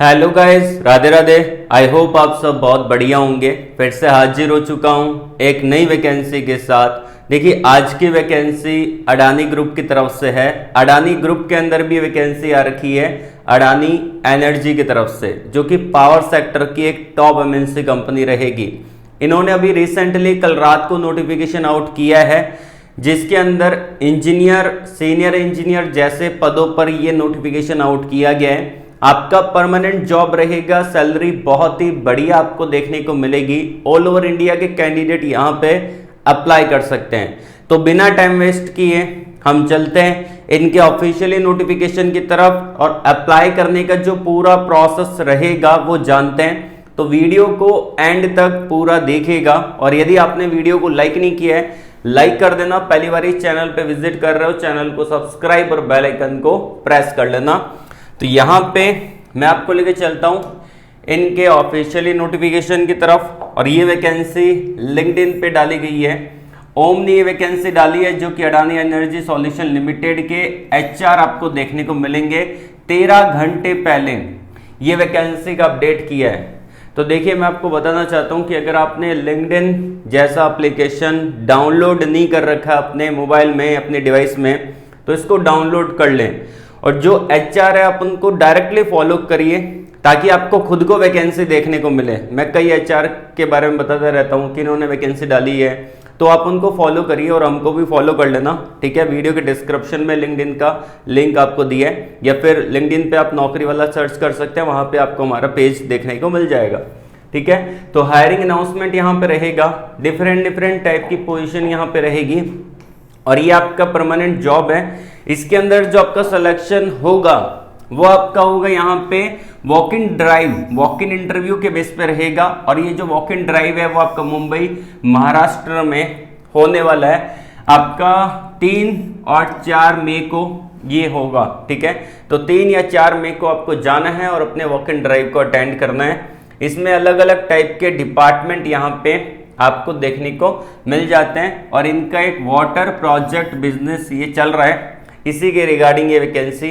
Hello guys, Radhe Radhe. I hope आप सब बहुत बढ़िया होंगे। फिर से हाजिर हो चुका हूँ एक नई वैकेंसी के साथ। देखिए, आज की वैकेंसी अडानी ग्रुप की तरफ से है। अडानी ग्रुप के अंदर भी वैकेंसी आ रखी है अडानी एनर्जी की तरफ से, जो कि पावर सेक्टर की एक टॉप एमएनसी कंपनी रहेगी। इन्होंने अभी रिसेंटली कल रात को नोटिफिकेशन आउट किया है, जिसके अंदर इंजीनियर, सीनियर इंजीनियर जैसे पदों पर यह नोटिफिकेशन आउट किया गया है। आपका परमानेंट जॉब रहेगा, सैलरी बहुत ही बढ़िया आपको देखने को मिलेगी। ऑल ओवर इंडिया के कैंडिडेट यहां पे अप्लाई कर सकते हैं। तो बिना टाइम वेस्ट किए हम चलते हैं इनके ऑफिशियली नोटिफिकेशन की तरफ, और अप्लाई करने का जो पूरा प्रोसेस रहेगा वो जानते हैं। तो वीडियो को एंड तक पूरा देखिएगा, और यदि आपने वीडियो को लाइक नहीं किया है, लाइक कर देना। पहली बार इस चैनल पे विजिट कर रहे हो, चैनल को सब्सक्राइब और बेल आइकन को प्रेस कर लेना। तो यहां पे मैं आपको लेके चलता हूं इनके ऑफिशियली नोटिफिकेशन की तरफ, और ये वैकेंसी लिंक्डइन पे डाली गई है। ओम ने ये वैकेंसी डाली है, जो कि अडानी एनर्जी सॉल्यूशन लिमिटेड के एचआर आपको देखने को मिलेंगे। 13 घंटे पहले ये वैकेंसी का अपडेट किया है। तो देखिए, मैं आपको बताना चाहता हूं कि अगर आपने लिंक्डइन जैसा एप्लीकेशन डाउनलोड नहीं कर रखा अपने मोबाइल में, अपने डिवाइस में, तो इसको डाउनलोड कर लें, और जो एचआर है आप उनको डायरेक्टली फॉलो करिए, ताकि आपको खुद को वैकेंसी देखने को मिले। मैं कई एचआर के बारे में बताता रहता हूं कि इन्होंने वैकेंसी डाली है, तो आप उनको फॉलो करिए और हमको भी फॉलो कर लेना, ठीक है। वीडियो के डिस्क्रिप्शन में लिंक्डइन का लिंक आपको दिया है, या फिर लिंक्डइन पे आप नौकरी वाला सर्च कर सकते हैं, वहां पे आपको हमारा पेज देखने को मिल जाएगा, ठीक है। तो हायरिंग अनाउंसमेंट यहाँ पे रहेगा, डिफरेंट टाइप की पोजिशन यहाँ पे रहेगी, और ये आपका परमानेंट जॉब है। इसके अंदर जो आपका सिलेक्शन होगा वो आपका होगा यहाँ पे walk in drive, walk in interview के बेस पे रहेगा। और ये जो वॉक इन ड्राइव है वो आपका मुंबई महाराष्ट्र में होने वाला है। आपका 3 और 4 मई को ये होगा, ठीक है। तो 3 या 4 मई को आपको जाना है और अपने वॉक इन ड्राइव को अटेंड करना है। इसमें अलग अलग टाइप के डिपार्टमेंट यहाँ पे आपको देखने को मिल जाते हैं, और इनका एक वाटर प्रोजेक्ट बिजनेस ये चल रहा है, इसी के रिगार्डिंग ये वैकेंसी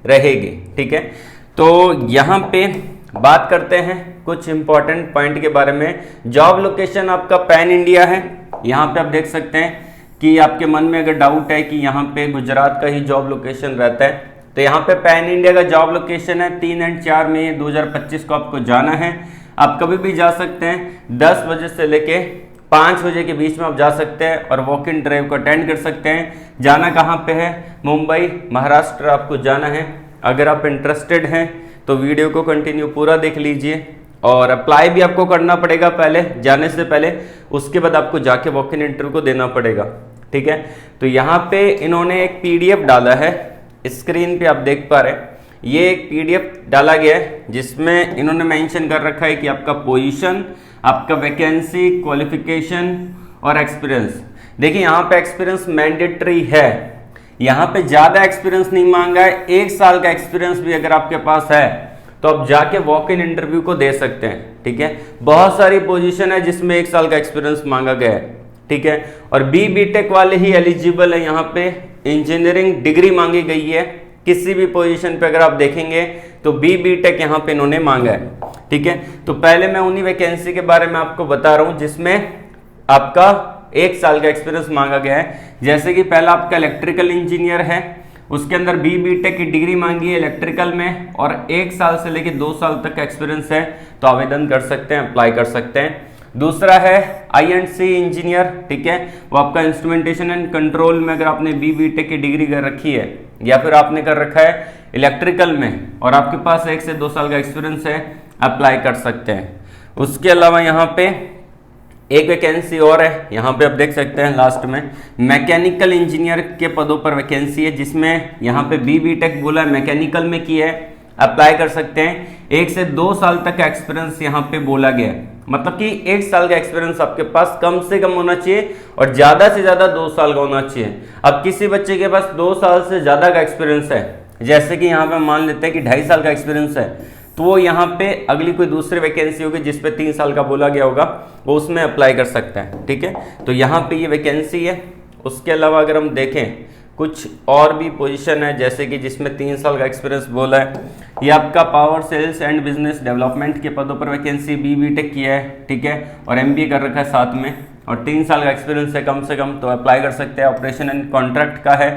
रहेगी, ठीक है। तो यहाँ पे बात करते हैं कुछ इंपॉर्टेंट पॉइंट के बारे में। जॉब लोकेशन आपका पैन इंडिया है। यहाँ पे आप देख सकते हैं कि आपके मन में अगर डाउट है कि यहाँ पे गुजरात का ही जॉब लोकेशन रहता है, तो यहाँ पे पैन इंडिया का जॉब लोकेशन है। 3 और 4 मई 2025 को आपको जाना है। आप कभी भी जा सकते हैं, 10 बजे से लेके 5 बजे के बीच में आप जा सकते हैं और वॉक इन ड्राइव को अटेंड कर सकते हैं। जाना कहाँ पे है? मुंबई महाराष्ट्र आपको जाना है। अगर आप इंटरेस्टेड हैं तो वीडियो को कंटिन्यू पूरा देख लीजिए, और अप्लाई भी आपको करना पड़ेगा पहले, जाने से पहले। उसके बाद आपको जाके वॉक इन इंटरव्यू को देना पड़ेगा, ठीक है। तो यहाँ पे इन्होंने एक PDF डाला है, स्क्रीन पे आप देख पा रहे हैं। ये एक PDF डाला गया है, जिसमें इन्होंने मेंशन कर रखा है कि आपका पोजीशन, आपका वैकेंसी, क्वालिफिकेशन और एक्सपीरियंस। देखिए, यहाँ पे एक्सपीरियंस मैंडेटरी है। यहाँ पे ज्यादा एक्सपीरियंस नहीं मांगा है। 1 साल का एक्सपीरियंस भी अगर आपके पास है तो आप जाके वॉक इन इंटरव्यू को दे सकते हैं, ठीक है। बहुत सारी पोजीशन है जिसमें 1 साल का एक्सपीरियंस मांगा गया है, ठीक है। और BTech वाले ही एलिजिबल है। यहाँ पे इंजीनियरिंग डिग्री मांगी गई है। किसी भी पोजीशन पे अगर आप देखेंगे तो BTech यहाँ पे इन्होंने मांगा है, ठीक है। तो पहले मैं उन्हीं वैकेंसी के बारे में आपको बता रहा हूँ जिसमें आपका 1 साल का एक्सपीरियंस मांगा गया है। जैसे कि पहला आपका इलेक्ट्रिकल इंजीनियर है, उसके अंदर BTech की डिग्री मांगी है इलेक्ट्रिकल में, और 1 साल से लेकर 2 साल तक का एक्सपीरियंस है, तो आवेदन कर सकते हैं, अप्लाई कर सकते हैं। दूसरा है I&C इंजीनियर, ठीक है। वो आपका इंस्ट्रूमेंटेशन एंड कंट्रोल में अगर आपने BTech की डिग्री कर रखी है, या फिर आपने कर रखा है इलेक्ट्रिकल में, और आपके पास 1 से 2 साल का एक्सपीरियंस है, अप्लाई कर सकते हैं। उसके अलावा यहाँ पे एक वैकेंसी और है, यहाँ पे आप देख सकते हैं लास्ट में, मैकेनिकल इंजीनियर के पदों पर वैकेंसी है, जिसमें यहाँ पे BTech बोला है, मैकेनिकल में की है, अप्लाई कर सकते हैं। 1 से 2 साल तक का एक्सपीरियंस यहाँ पे बोला गया है, मतलब कि 1 साल का एक्सपीरियंस आपके पास कम से कम होना चाहिए, और ज्यादा से ज्यादा 2 साल का होना चाहिए। अब किसी बच्चे के पास 2 साल से ज्यादा का एक्सपीरियंस है, जैसे कि यहाँ पे मान लेते हैं कि 2.5 साल का एक्सपीरियंस है, तो वो यहाँ पे अगली कोई दूसरी वैकेंसी होगी जिसपे 3 साल का बोला गया होगा, वो उसमें अप्लाई कर सकता है, ठीक है। तो यहाँ पे ये वैकेंसी है। उसके अलावा अगर हम देखें कुछ और भी पोजीशन है जैसे कि जिसमें 3 साल का एक्सपीरियंस बोला है। ये आपका power sales and business development के पदों पर वैकेंसी BBTech किया है, ठीक है, और MBA कर रखा है साथ में, और 3 साल का एक्सपीरियंस है कम से कम, तो अप्लाई कर सकते हैं। ऑपरेशन एंड कॉन्ट्रैक्ट का है,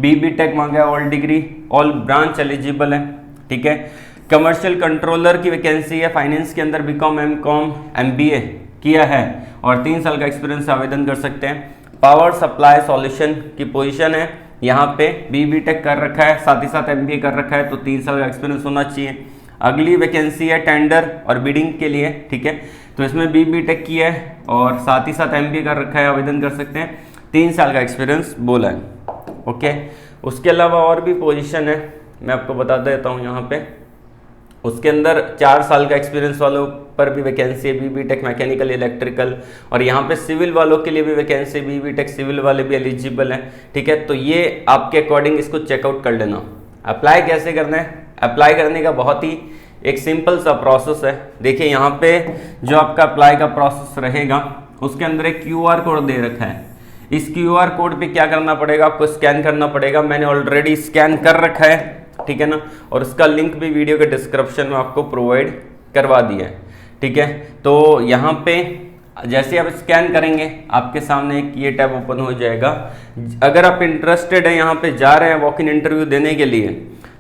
BBTech मांगा है, all degree all branch eligible है, ठीक है। कमर्शियल कंट्रोलर की वैकेंसी है, फाइनेंस के अंदर BCom MCom MBA किया है और 3 साल का एक्सपीरियंस आवेदन कर सकते हैं। पावर सप्लाई सॉल्यूशन की पोजीशन है, यहाँ पे BBTech कर रखा है, साथ ही साथ MBA कर रखा है, तो 3 साल का एक्सपीरियंस होना चाहिए। अगली वैकेंसी है टेंडर और बिडिंग के लिए, ठीक है, तो इसमें BBTech किया है और साथ ही साथ MBA कर रखा है, आवेदन कर सकते हैं, 3 साल का एक्सपीरियंस बोला है, ओके। उसके अलावा और भी पोजीशन है, मैं आपको बता देता हूँ यहाँ पे। उसके अंदर 4 साल का एक्सपीरियंस वालों पर भी वैकेंसी है, BBTech मैकेनिकल इलेक्ट्रिकल, और यहाँ पे सिविल वालों के लिए भी वैकेंसी, BBTech सिविल वाले भी एलिजिबल हैं, ठीक है। तो ये आपके अकॉर्डिंग इसको चेकआउट कर लेना। अप्लाई कैसे करना है? अप्लाई करने का बहुत ही एक सिंपल सा प्रोसेस है। देखिए यहाँ पे जो आपका अप्लाई का प्रोसेस रहेगा उसके अंदर एक QR कोड दे रखा है। इस QR कोड पे क्या करना पड़ेगा, आपको स्कैन करना पड़ेगा। मैंने ऑलरेडी स्कैन कर रखा है, ठीक है ना, और उसका लिंक भी वीडियो के डिस्क्रिप्शन में आपको प्रोवाइड करवा दिया है, ठीक है। तो यहाँ पे जैसे आप स्कैन करेंगे आपके सामने एक ये टैब ओपन हो जाएगा। अगर आप इंटरेस्टेड है, यहाँ पे जा रहे हैं वॉक इन इंटरव्यू देने के लिए,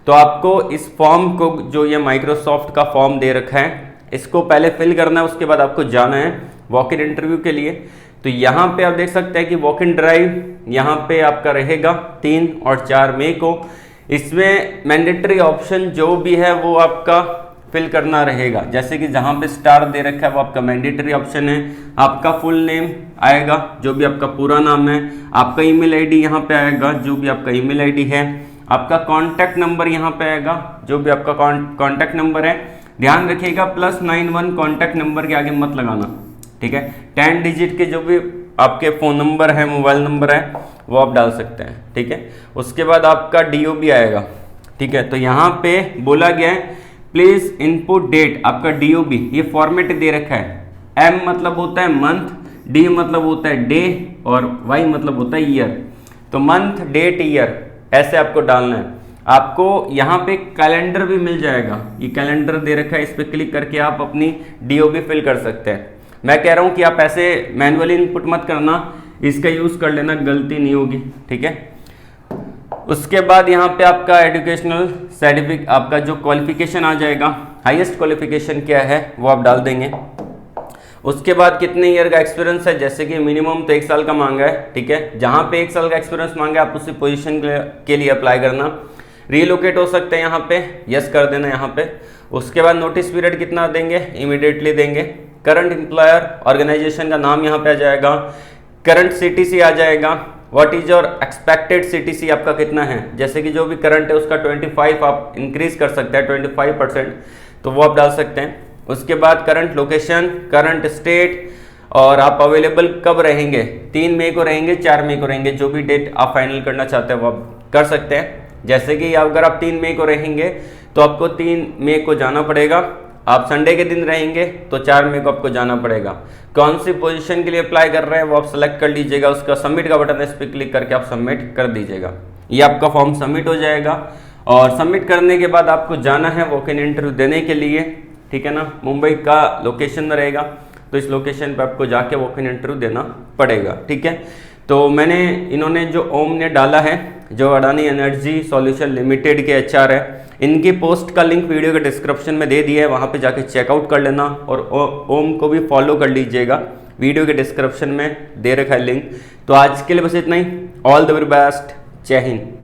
तो आपको इस फॉर्म को, जो ये माइक्रोसॉफ्ट का फॉर्म दे रखा है, इसको पहले फिल करना है, उसके बाद आपको जाना है वॉक इन इंटरव्यू के लिए। तो यहाँ पे आप देख सकते हैं कि वॉक इन ड्राइव यहाँ पे आपका रहेगा 3 और 4 मई को। इसमें मैंडेटरी ऑप्शन जो भी है वो आपका फिल करना रहेगा, जैसे कि जहाँ पे स्टार दे रखा है वो आपका मैंडेटरी ऑप्शन है। आपका फुल नेम आएगा, जो भी आपका पूरा नाम है, आपका ईमेल आईडी यहाँ पे आएगा, जो भी आपका ईमेल आईडी है, आपका कॉन्टैक्ट नंबर यहाँ पे आएगा, जो भी आपका कॉन्टैक्ट नंबर है। ध्यान रखिएगा +91 कॉन्टैक्ट नंबर के आगे मत लगाना, ठीक है। 10 डिजिट के जो भी आपके फ़ोन नंबर है, मोबाइल नंबर है, वो आप डाल सकते हैं, ठीक है। उसके बाद आपका DOB आएगा, ठीक है। तो यहाँ पे बोला गया है प्लीज इनपुट डेट, आपका DOB ये फॉर्मेट दे रखा है। M मतलब होता है मंथ, D मतलब होता है डे, और Y मतलब होता है ईयर। तो मंथ, डेट, ईयर ऐसे आपको डालना है। आपको यहाँ पे कैलेंडर भी मिल जाएगा, ये कैलेंडर दे रखा है, इस पर क्लिक करके आप अपनी DOB फिल कर सकते हैं। मैं कह रहा हूँ कि आप ऐसे मैनुअली इनपुट मत करना, इसका यूज़ कर लेना, गलती नहीं होगी, ठीक है। उसके बाद यहाँ पे आपका एजुकेशनल सर्टिफिकेट, आपका जो क्वालिफिकेशन आ जाएगा, हाईएस्ट क्वालिफिकेशन क्या है वो आप डाल देंगे। उसके बाद कितने ईयर का एक्सपीरियंस है, जैसे कि मिनिमम तो 1 साल का मांगा है, ठीक है। जहाँ पे 1 साल का एक्सपीरियंस मांगा है आप उसी पोजीशन के लिए अप्लाई करना। रीलोकेट हो सकते हैं यहाँ पे, यस कर देना यहाँ पे। उसके बाद नोटिस पीरियड कितना देंगे, इमीडिएटली देंगे। करंट एम्प्लॉयर ऑर्गेनाइजेशन का नाम यहाँ पे आ जाएगा, करंट CTC आ जाएगा, what is your expected CTC आपका कितना है, जैसे कि जो भी करंट है उसका 25 आप इंक्रीज कर सकते हैं, 25%, तो वो आप डाल सकते हैं। उसके बाद करंट लोकेशन, करंट स्टेट, और आप अवेलेबल कब रहेंगे, 3 मई को रहेंगे, 4 मई को रहेंगे, जो भी डेट आप फाइनल करना चाहते हैं वो आप कर सकते हैं। जैसे कि अगर आप 3 मई को रहेंगे तो आपको 3 मई को जाना पड़ेगा, आप संडे के दिन रहेंगे तो 4 मई को आपको जाना पड़ेगा। कौन सी पोजीशन के लिए अप्लाई कर रहे हैं वो आप सेलेक्ट कर लीजिएगा, उसका सबमिट का बटन है, इस पर क्लिक करके आप सबमिट कर दीजिएगा। ये आपका फॉर्म सबमिट हो जाएगा, और सबमिट करने के बाद आपको जाना है वॉक इन इंटरव्यू देने के लिए, ठीक है ना। मुंबई का लोकेशन रहेगा, तो इस लोकेशन पर आपको जाके वॉक इन इंटरव्यू देना पड़ेगा, ठीक है। तो मैंने, इन्होंने जो ओम ने डाला है, जो अडानी एनर्जी सॉल्यूशन लिमिटेड के HR है, इनकी पोस्ट का लिंक वीडियो के डिस्क्रिप्शन में दे दिया है, वहाँ पे जाके चेकआउट कर लेना, और ओम को भी फॉलो कर लीजिएगा, वीडियो के डिस्क्रिप्शन में दे रखा है लिंक। तो आज के लिए बस इतना ही। ऑल द वेरी बेस्ट, जय हिंद।